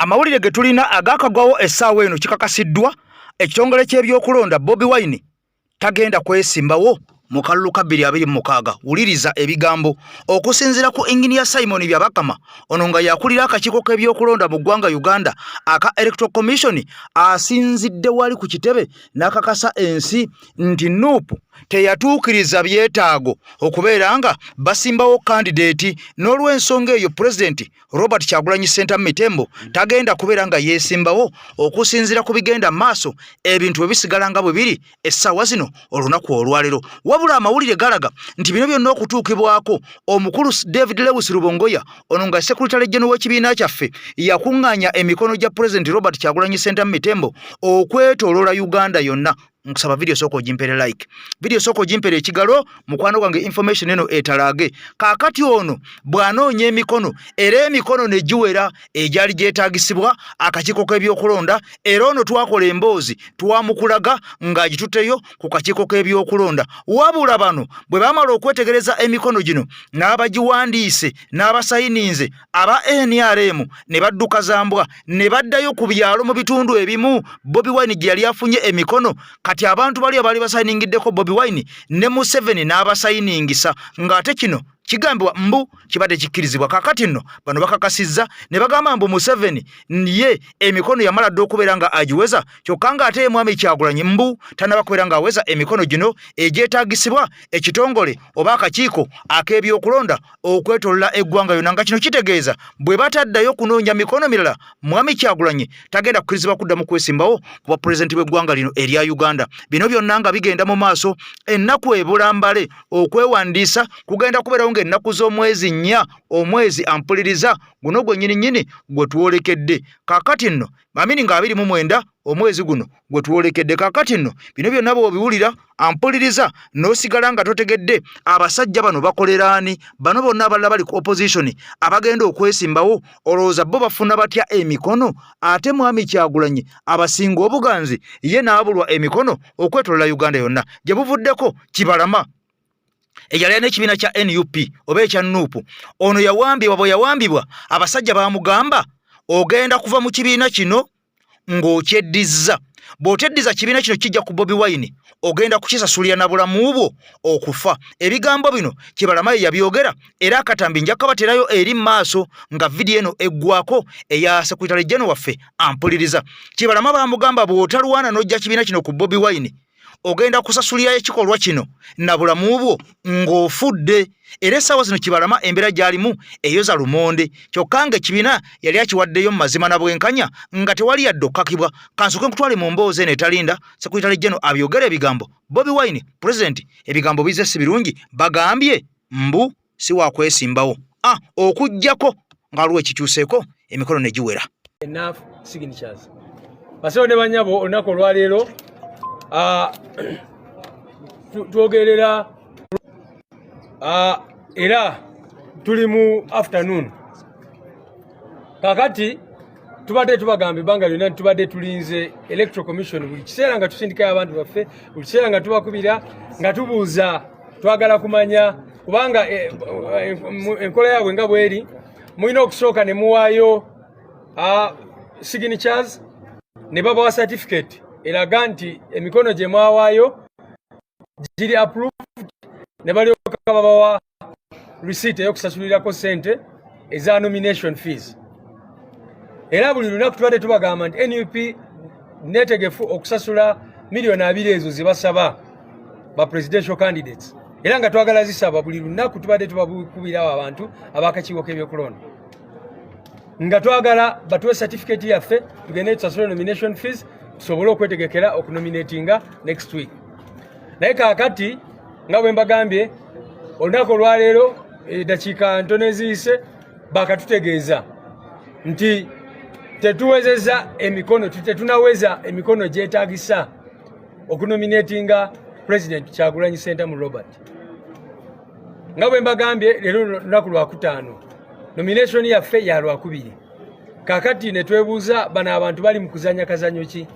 amawulire ge tulina agakagwawo essaawa eno kikakasiddwa ekitongole ky'ebyokulonda Bobi Wine tagenda kwesimbawo mu kalulu ka 2026. Wuliriza ebigambo okusinziira ku Engineer Simon Byabakama ono nga yakulira akakiiko k'ebyokulonda mu ggwanga Uganda aka Electoral Commission asinzidde wali ku kitebe n'akakasa ensi nti Nuupu teyatuukiriza byetaago okubeera nga basimbawo candidate n'olw'ensonga eyo President Robert Kyagulanyi Ssentamu Mitembo tagenda kubeera nga yeesimbawo okusinziira ku bigenda maaso ebintu bwe bisigala nga bwe biri essaawa zino olunaku olwaleero. Wabula amawulire galaga nti bino byonna okutuukibwako omukulu David Lewis Rubongoya ono nga Secretary General w'ekibiina kyaffe yakuŋŋaanya emikono gya President Robert Kyagulanyi Ssentamu Mitembo okwetooloola Uganda yonna. Nkusaba video soko jimpere like video soko jimpere ekigalo mukwano gwange information eno etalage kakati ono bwanoonya emikono era emikono ne giwera ejali gyetaagisibwa akakiiko k'ebyokulonda era ono twakola emboozi twamukulaga ng'agituteyo ku kakiiko k'ebyokulonda. Wabula bano bwe bamala okwetegereza emikono gino n'abagiwandiise n'abasayininze aba NRM ne badduka zambwa ne baddayo ku byalo mu bitundu ebimu Bobi Wine gye yali afunye emikono kati abantu bali abali basayiningiddeko Bobi Wine ne Museveni n'abasayiningisa ng'ate kino kigambibwa mbu kibadde kikkirizibwa. Kakati nno bano bakakasizza ne bagamba mbu Museveni ye emikono yamala dde okubeera nga agiweza kyokka ng'ate Mwami Kyagulanyi mbu tanaba kubeera nga aweza emikono gino egyetaagisibwa ekitongole oba akakiiko ak'ebyokulonda okwetoolola eggwanga yonna nga kino kitegeeza bwe bataddayo kunoonya mikono mirala Mwami Kyagulanyi tagenda kukkirizibwa kuddamu kwesimbawo ku bwapulezidenti bw'eggwanga lino erya Uganda. Bino byonna nga bigenda mu maaso ennaku ebulambale okwewandiisa kugenda kubeerawo ng'ennaku z'omwezi 4 omwezi ampuliriza guno gwe nnyini gwe tuwolekedde. Kaakati nno mamini nga 29 omwezi guno gwe tuwolekedde. Kaakati nno bino byonna bw'obiwulira ampuliriza n'osigala nga totegedde abasajja bano bakoleraani bano bonna abalala bali ku opposition abagenda okwesimbawo olowooza bo bafuna batya emikono ate Mwami Kyagulanyi abasinga obuganzi ye n'abulwa emikono okwetoolola Uganda yonna gye buvuddeko kibalama. Eyali n'ekibiina kya NUP oba ekya Nuupu ono yawambibwa bwe yawambibwa abasajja baamugamba ogenda kuva mu kibiina kino ng'okyeddiza. Bw'oteddiza kibiina kino kijja ku Bobi Wine ogenda kukisasulira na bulamu bwo okufa. Ebigambo bino Kibalama yabyogera era akatambi nja kabaterayo eri maaso nga video eno eggwako eya Secretary General waffe ampuliriza. Kibalama baamugamba bw'otalwana n'ojja kibiina kino ku Bobi Wine ogenda kusasulira ekikolwa kino na bulamu bwo ng'ofudde. Era essaawa zino Kibalama embeera gy'alimu eyoza lumonde kyokka ng'ekibiina yali akiwaddeyo mu mazima na bwenkanya nga tewali yadde okkakibwa. Kansoke nkutwale mu mboozi eno etalinda Secretary General abyogera ebigambo Bobi Wine President ebigambo bize si birungi bagambye mbu si wakwesimbawo okuggyako ng'aliwo ekikyuseeko emikono ne giwera. Enough signatures basewo ne banyabo olunaku olwaleero twogerera era tuli mu afternoon kakati tubadde tubagamba ebbanga lyonna tubadde tulinze Electoral Commission buli kiseera nga tusindikayo abantu baffe buli kiseera nga tubakubira nga tubuuza twagala kumanya kubanga enkola yaabwe nga bweri mulina okusooka ne muwaayo signatures ne babawa certificate eraga nti emikono gye mwawaayo giri approved ne balyoka babawa receipt ey'okusasulirako ssente eza nomination fees. Era buli lunaku tubadde tubagamba nti NUP neetegefu okusasula miliyoni 2 ezo ze basaba ba presidential candidates era nga twagala zisaba buli lunaku tubadde tubakubirawo abantu ab'akakiiko k'ebyokulonda nga twagala batuwe certificate yaffe tugende tusasule nomination fees tusobole okwetegekera okunominatinga next week. Naye kaakati nga bwe mbagambye olunaku olwaleero eddakiika ntono eziyise bakatutegeeza nti tetuwezeza emikono tetunaweza emikono gyetaagisa okunominatinga President Kyagulanyi Ssentamu Robert. Nga bwe mbagambye leero lunaku lwakutaano nomination yaffe ya lwakubiri. Kaakati ne twebuuza bano abantu bali mu kuzanya kazanyo ki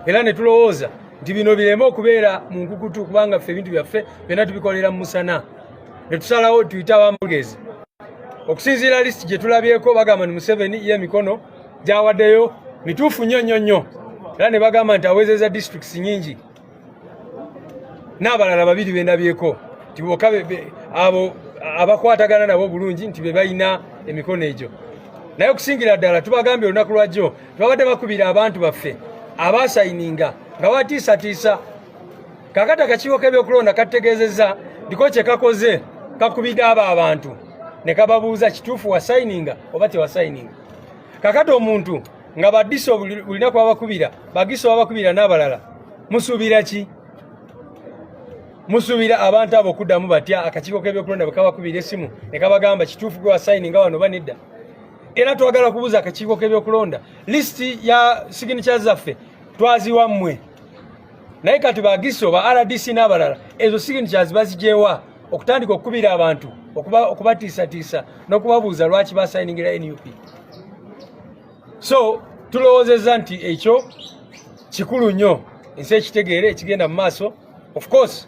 era ne tulowooza nti bino bireme okubeera mu nkukutu kubanga ffe ebintu byaffe byonna tubikolera mu musana. Ne tusalawo tuyite abamugezi okusinziira list gye tulabyeko bagamba ni Museveni ye emikono gyawaddeyo mituufu nnyo era ne bagamba nti awezeza districts nyingi n'abalala babiri bendabyeko nti bokka abo abakwatagana nabo bulungi nti be balina emikono egyo naye okusingira ddala tubagambye olunaku lwajjo tubabadde bakubira abantu baffe abasayininga nga batiisatiisa kakati akakiiko k'ebyokulonda kategeezezza ndiko kye kakoze kakubidde abo abantu ne kababuuza kituufu wasayininga oba tewasayininga kakati omuntu nga badiso bulinaku babakubira bagiso babakubira n'abalala musuubira ki musuubira abantu abo okuddamu batya akakiiko k'ebyokulonda bwe kabakubira essimu ne kabagamba kituufu gwe wasayininga wano oba nedda era twagala kubuuza akakiiko k'ebyokulonda lisiti ya signatures zaffe twaziwa mmwe naye kati bagiso ba RDC n'abalala ezo signatures bazijewa okutandika okukubira abantu okubatiisatiisa n'okubabuuza lwaki basayiningira NUP. So tulowoozezza nti ekyo kikulu nnyo ensi ekitegeere ekigenda mu maaso. Of course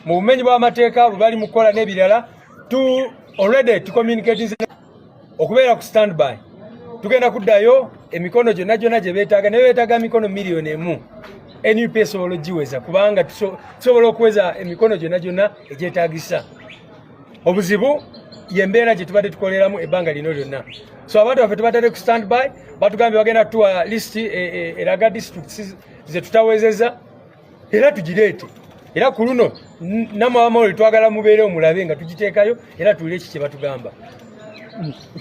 mu bumenyi bw'amateeka bwe bali mu kukola n'ebirala already tucommunicating okubeera ku standby tugenda kuddayo emikono gyonna gye beetaaga ne beetaaga mikono miliyoni emu NUP esobola ogiweza kubanga tusobola okuweza emikono gyonna egyetaagisa. Obuzibu yembeera gye tubadde tukoleramu ebbanga lino lyonna. So abantu baffe tubadde ku standby batugambye bagenda tuwa listi eraga districts ze tutawezeza era tugireete era ku luno namawamawuli twagala mubeere omulabe nga tugiteekayo era tuwulire ki kye batugamba.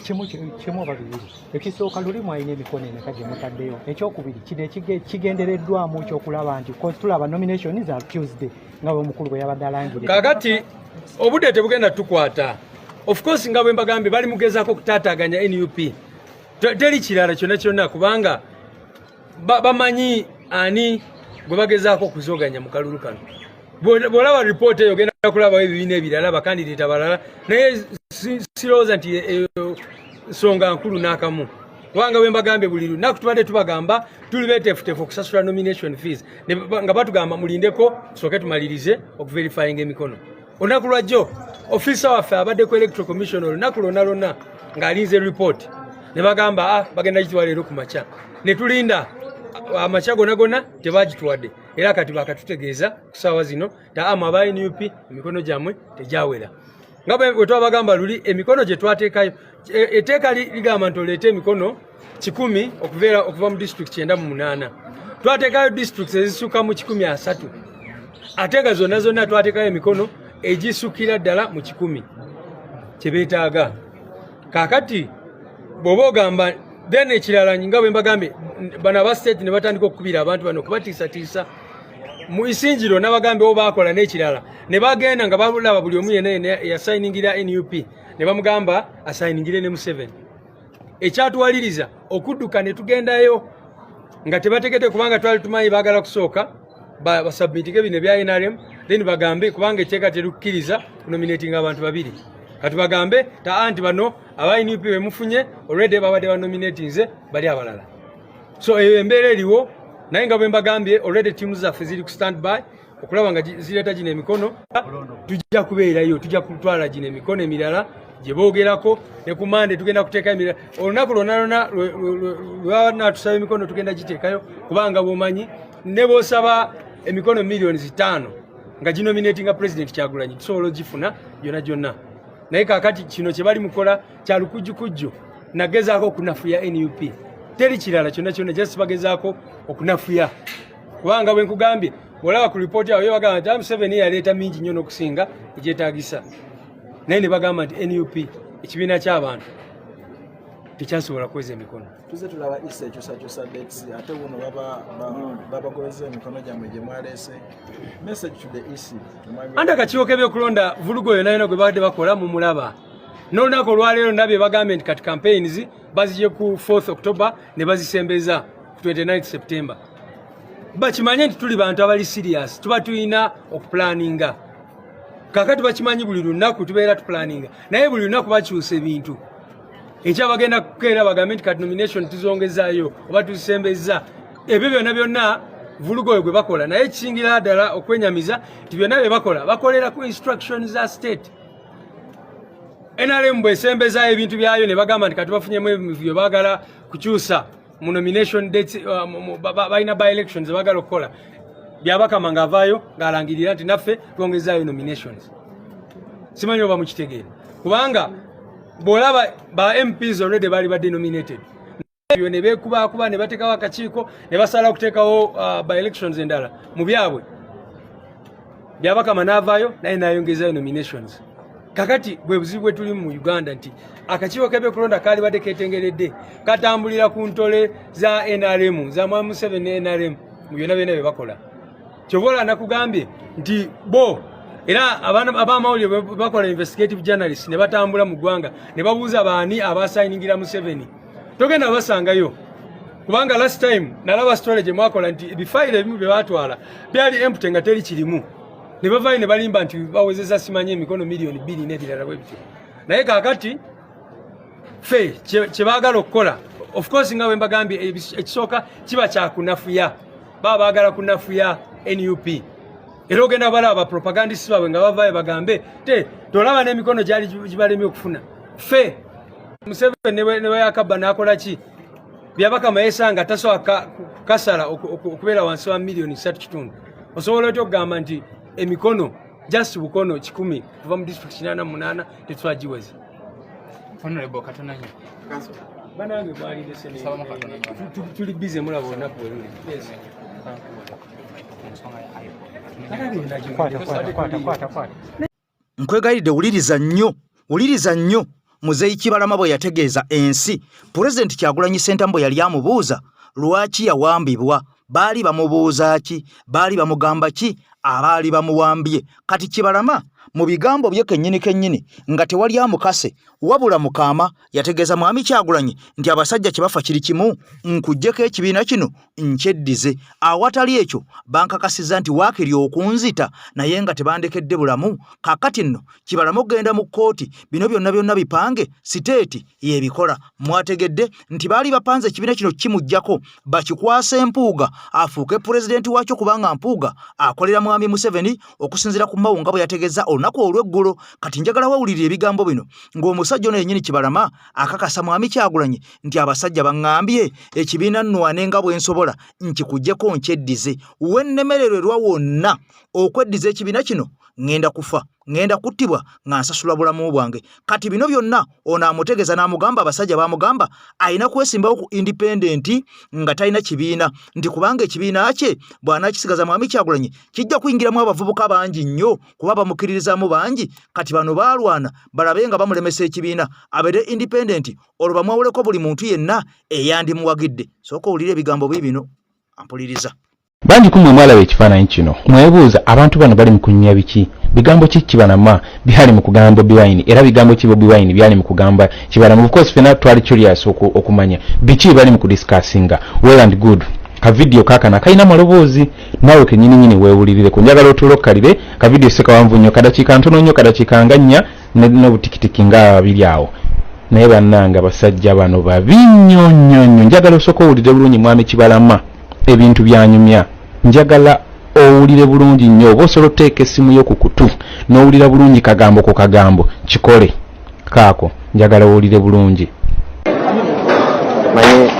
Kimu oba bibiri ekisooka lulimu alina emikono emeka gye mutaddeyo ekyokubiri kino kigendereddwamu ekyokulaba nti tulaba nomination za Tuesday nga bw'omukulu bwe yabadde alangire kakati obudde tebugenda tukwata. Of course nga bwe mbagambye bali mugezaako okutaataaganya NUP teri kirala kyonna kubanga bamanyi ani gwe bagezaako okuzooganya mu kalulu kano. Bw'olaba ripoota eyo ogenda kulabawo ebibiina ebirala bakandidate abalala naye sirowooza nti nsonga nkulu n'akamu kubanga bwe mbagambye buli lunaku tubadde tubagamba tuli beeteefuteefu okusasula nomination fees nga batugamba mulindeko tusooke tumalirize okuverifyinga emikono. Olunaku lwajjo ofisa waffe abadde ku electoral commission olunaku lwonna ng'alinze report ne bagamba bagenda gituwa leero ku makya ne tulinda amakya gonna tebagituwadde era kati bakatutegeeza ku ssaawa zino taamu aba NUP emikono gyammwe tegyawera nga bwe twabagamba luli emikono gye twateekayo etteeka ligamba nti oleete emikono 100 okuva mu district 98 twateekayo districts ezisukka mu 130 ate nga zonna twateekayo emikono egisukira ddala mu 100 kye beetaaga. Kaakati bw'oba ogamba then ekirala nga bwe mbagambye bano aba state ne batandika okukubira abantu bano okubatiisatiisa mu isingiro n'abagambe bo baakola n'ekirala ne bagenda nga balaba buli omu yenna yasayiningira NUP ne bamugamba asayiningire ne Museveni. Ekyatuwaliriza okudduka ne tugendayo nga tebategete kubanga twali tumanyi baagala kusooka basubmitinge bino bya NRM then bagambe kubanga etteeka terukkiriza kunominatinga abantu babiri kati bagambe anti bano aba NUP bemufunye already babadde banominatinze bali abalala. So eyo embeera eriwo naye nga bwe mbagambye already teams zaffe ziri ku standby okulaba nga zireeta gino emikono tujja kubeerayo tujja kutwala gino emikono emirala gye boogerako ne ku Monday tugenda kuteeka emirala olunaku lwonna lwanatusaba emikono tugenda giteekayo kubanga bw'omanyi ne bw'osaba emikono miliyoni 5 nga ginominatinga president Kyagulanyi tusobola ogifuna gyonna naye kaakati kino kye bali mukola kya lukujjukujju nagezaako okunafuya NUP teri kirala kyonna just bagezaako okunafuya kubanga bwe nkugambye bw'olaba ku ripooti awo bagamba nti Museveni yaleeta mingi nnyo n'okusinga egyetaagisa naye ne bagamba nti NUP ekibiina ky'abantu tekyasobola kuweza emikono. Tuze tulaba isa ekyusakyusa dates ate buno babagobeza emikono gyammwe gye mwaleese message to the EC anda akakiiko k'ebyokulonda vulugo yonna gwe babadde bakola mu mulaba n'olunaku olwaleero nabye bagambye nti kati campaigns bazije ku 4th October ne bazisembeza ku 29 September. Bakimanye nti tuli bantu abali serious tuba tulina okupulaninga kakati bakimanyi buli lunaku tubeera tupulaninga naye buli lunaku bakyusa ebintu ekya bagenda kukeera bagambe nti kati nomination tuzongezaayo oba tuzisembeza ebyo byonna vulugo gwe bakola naye kisingira ddala okwenyamiza nti byonna bye bakolera ku instructions za state. NRM bw'esembezaayo ebintu byayo ne bagamba nti kati bafunyemu ebyo baagala kukyusa mu nomination dates balina by elections bagala okukola byabakama ng'avaayo ng'alangirira nti naffe twongezaayo nominations. Simanyi oba mukitegeera kubanga bw'olaba ba MPs already bali badde nominated ebyo ne beekubakuba ne bateekawo akakiiko ne basala okuteekawo by elections endala mu byabwe byabakama n'avaayo naye n'ayongezaayo nominations. Kakati bwe buzibu bwe tuli mu Uganda nti akakiiko k'ebyokulonda kaali badde keetengeredde katambulira ku ntole za NRM za Mwami Museveni ne NRM mu byonna byonna bye bakola. Kyobola nakugambye nti bo era abamawulire bakola investigative journalist ne batambula mu ggwanga ne babuuza baani abasayiningira Museveni. Togenda basangayo kubanga last time nalaba story gye mwakola nti ebifayiro ebimu bye baatwala byali empty nga teri kirimu. Ne bavaayo ne balimba nti bawezeza simanye emikono miliyoni 2 n'ebirala bwe bityo. Naye kaakati fe kye baagala okukola of course nga bwe mbagambye ekisooka kiba kyakunafuya baba baagala kunafuya NUP. Era ogenda balaba propagandist baabwe nga bavaayo bagambe tolaba n'emikono gyali gibalemye okufuna fe Museveni ne yakabba n'akola ki byabakama yesanga tasobola kasala okubeera wansi wa miliyoni 3.5. Osobola otya okugamba nti emikono just bukono 10 kuva mu district 88 tetwagiweza. Honorable Katonanya banange bwali desene tuli busy mulabo olunaku oluli. Yes. Nkwegayidde wuliriza nnyo Muzeeyi Kibalama bwe yategeeza ensi Pulezidenti Kyagulanyi Ssentamu bwe yali amubuuza lwaki yawambibwa, baali bamubuuza ki, baali bamugamba ki abaali bamuwambye. Kati Kibalama mu bigambo bye kennyini nga tewali amukase wabula Mukama yategeeza Mwami Kyagulanyi nti abasajja kye bafa kiri kimu, nkuggyeko ekibiina kino nkyeddize. Awatali ekyo bankakasiza nti waakiri okunzita naye nga tebandekedde bulamu. Kaakati nno Kibalama okugenda mu kkooti bino byonna bipange siteeti y'ebikola. Mwategedde nti baali bapanze ekibiina kino kimuggyako bakikwase Empuuga afuuke pulezidenti waakyo kubanga Mpuuga akolera Mwami Museveni okusinziira ku Mawunga bwe yategeeza olunaku olw'eggulo. Kati njagala wawulirira ebigambo bino ng'omusajja ono yennyini Kibalama akakasa Mwami Kyagulanyi nti abasajja baŋŋambye ekibiina nno anenga bwe nsobola nkikuggyeko nkyeddize. Wennemererwa wonna okweddiza ekibiina kino ngenda kufa, ngenda kuttibwa nga nsasula bulamu bwange. Kati bino byonna ono amutegeeza n'amugamba abasajja bamugamba alina kwesimbawo ku independent nga talina kibiina, nti kubanga ekibiina kye bw'anaakisigaza Mwami Kyagulanyi kijja kuyingiramu abavubuka bangi nnyo kuba bamukkiririzaamu bangi. Kati bano baalwana balabe nga bamulemesa ekibiina abeere independent olwo bamwawuleko buli muntu yenna eyandimuwagidde. Sooka owulire ebigambo bino ampuliriza. Bangi kumwe mwalaba ekifaananyi kino mwebuuza abantu bano bali mu kunyumya biki, bigambo ki Kibalama byali mu kugamba Bobi Wine era bigambo ki Bobi Wine byali mu kugamba Kibalama. Of course fena twali curious okumanya biki bali mu kudiscussinga. Well and good. Ka video kakana kalina maloboozi nawe kennyini weewulirire ku njagala otulokkalire ka video seka wanvu nnyo kadakiika ntono nnyo kadakiika nga 4 n'obutikitiki nga 2 awo. Naye bannanga basajja bano babi nnyo njagala osooka owulire bulungi Mwami Kibalama ebintu byanyumya. Njagala owulire bulungi nnyo oba osobola oteeka essimu yo ku kutu n'owulira bulungi kagambo ku kagambo kikole kaako njagala owulire bulungi. Many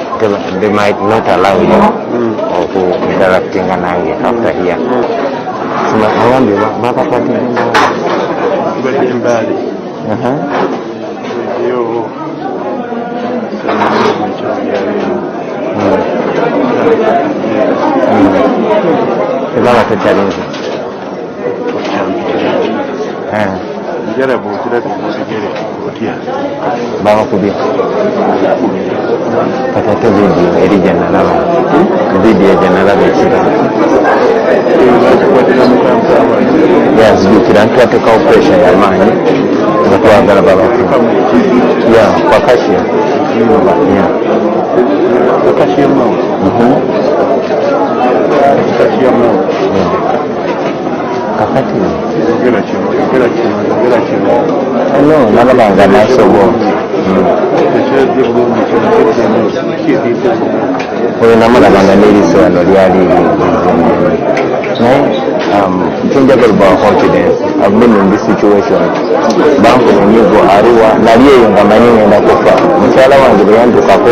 they might not allow you to interacting nange after here. So I wonder baba kwati mbali. Yo. Baba to challenge. Njara bukira kusigere kutia. Baba kudia. Patata video eri janala. Video janala bekira. Yes, bukira nkate ka operation ya mani. Batwagala baba. Yeah, kwa kashi. Yeah. Kashi mo. Kashi mo. Kakati. Ngera chino. Hello, nalabanga nasobo. Oyo namulabanga n'erisoano lyali naye njagala about confidence. I've been in this situation. Banku munyigo Arua nali eyo nga manyi ngenda kufa. Mukyala wange bwe yandukako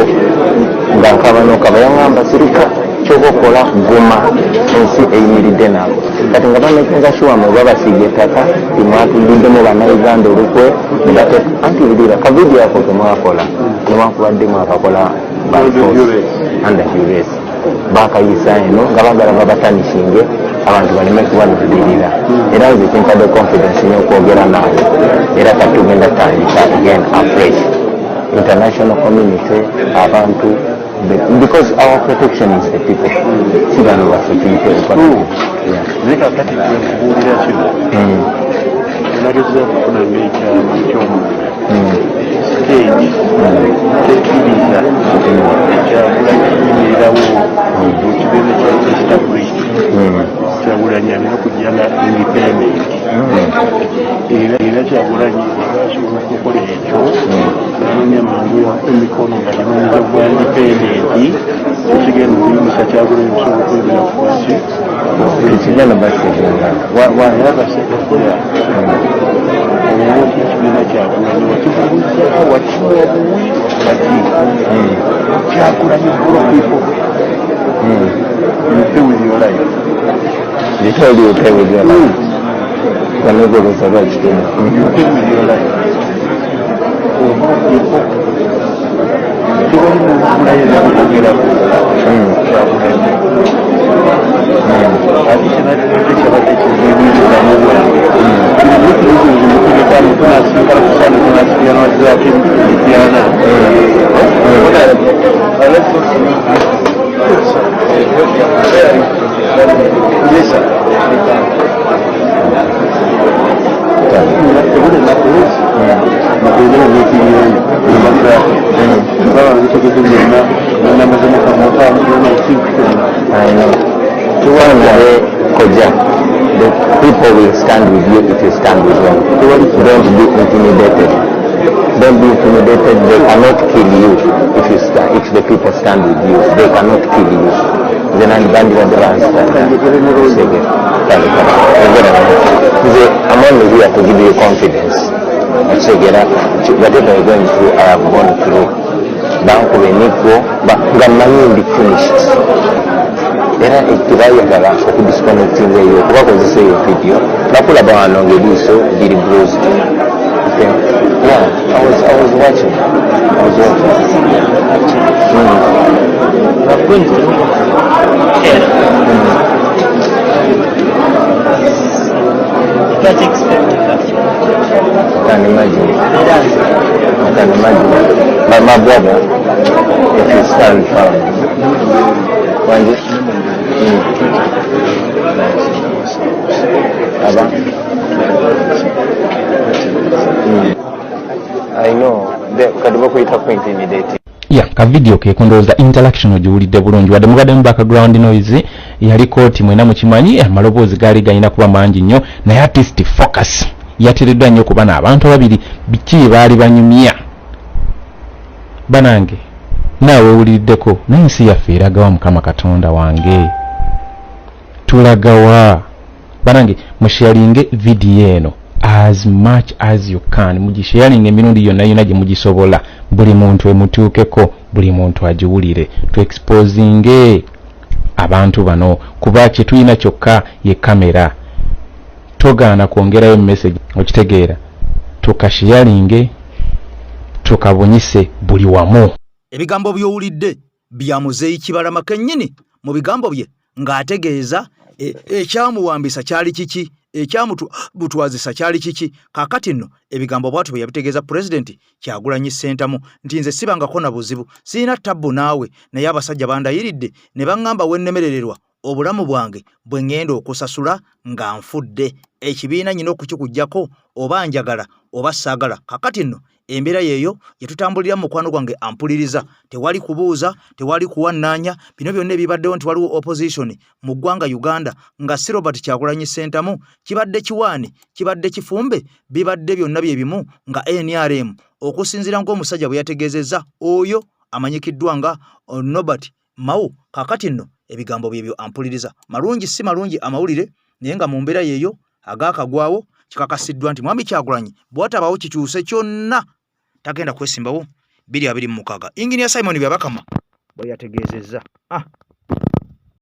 nga nkabanoka bayangamba sirika kyokokola guma ensi eyimiridde nabo kati nga bamakinga shuwa mwe babasiiga ettaka timwatuliddemu bannayuganda olukwe nebateeka anti ulira kavidiyo ako temwakola newankubadde mwakakola under duress bakayisa eno nga bagala babatanishinge abantu baleme kubalulirira era nze kimpadde confidence n'okwogera naawe era katugenda tandika again afresh international community abantu because our protection is the people sigano baffe zika kati kubuulira kino nageza kufuna ng'ekyama ky'omuntu stage tekiriza Kyagulanyi mu kibiina kya established Kyagulanyi alina okujjanga independent era Kyagulanyi asobola okukola ekyo nanoonya mangu emikono nga ginoonyeza bwa independent ekigenda okuyimisa Kyagulanyi okusobola okwebera ku basi ekigenda basegenga yabasekokola omuntu ekibiina Kyagulanyi wakibulizako wakiwa obuwi kati Kyagulanyi for people. You pay with your life. They told you to pay with your life. Can you go with the right thing? You pay with your life. The people will stand with you if you stand with them. Don't be intimidated. Don't be intimidated. They cannot kill you if the people stand with you. They cannot kill you. Then I'm going to I'm only here to give you confidence. Whatever you're going through, I have gone through. Bank of Eniko, but Gamani be finished. Era ekibayagala okudisconnecting eyo kubakozesa eyo video nakula bano ngediso diri bruised. Okay. Yeah, I was watching. I'm going to you can't expect that. I can imagine. I can imagine. My brother, if you stand firm, one day. I know. Ka video ke kondooza interaction ogiwulidde bulungi wadde mubadde mu background noise yali kooti mwena mukimanyi amaloboozi gaali galina kuba mangi nnyo naye artist focus yateereddwa nnyo kuba n'abantu ababiri biki baali banyumya banange naawe owuliriddeko n'ensi yaffe eragawa Mukama Katonda wange tulagawa banange musharinge video eno as much as you can mugisharing emirundi yonna yonna gye mugisobola buli muntu emutuukeko buli muntu agiwulire to exposing abantu bano kuba kye tulina kyokka ye kamera togaana kwongerayo message okitegeera tukasharinge tukabunyise buli wamu. Ebigambo by'owulidde bya Muzeeyi Kibalama kennyini mu bigambo bye ng'ategeeza ekyamuwambisa kyali kiki ekyamutwazisa kyali kiki kaakati nno ebigambo bwatu bwe yabitegeeza Pulezidenti Kyagulanyi Ssentamu nti nze sibangako na buzibu sirina ttabbu naawe naye abasajja bandayiridde ne baŋŋamba wennemerererwa obulamu bwange bwe ŋŋenda okusasula nga nfudde ekibiina nyina okukikuggyako oba njagala oba saagala kaakati nno embeera yeeyo yetutambulira mu mukwano gwange ampuliriza tewali kubuuza tewali kuwannaanya bino byonna ebibaddewo nti waliwo opposition mu ggwanga Uganda nga si Robert Kyagulanyi Ssentamu kibadde kiwaani kibadde kifumbe bibadde byonna bye bimu nga NRM okusinziira ng'omusajja bwe yategeezezza oyo amanyikiddwa nga Norbert Mao kaakati nno ebigambo byebyo ampuliriza malungi si malungi amawulire naye nga mu mbeera yeeyo agaakagwawo kikakasiddwa nti Mwami Kyagulanyi bw'atabaawo kikyuse kyonna tagenda kwesimbawo 2026. Engineer Simon Byabakama bwe yategeezezza.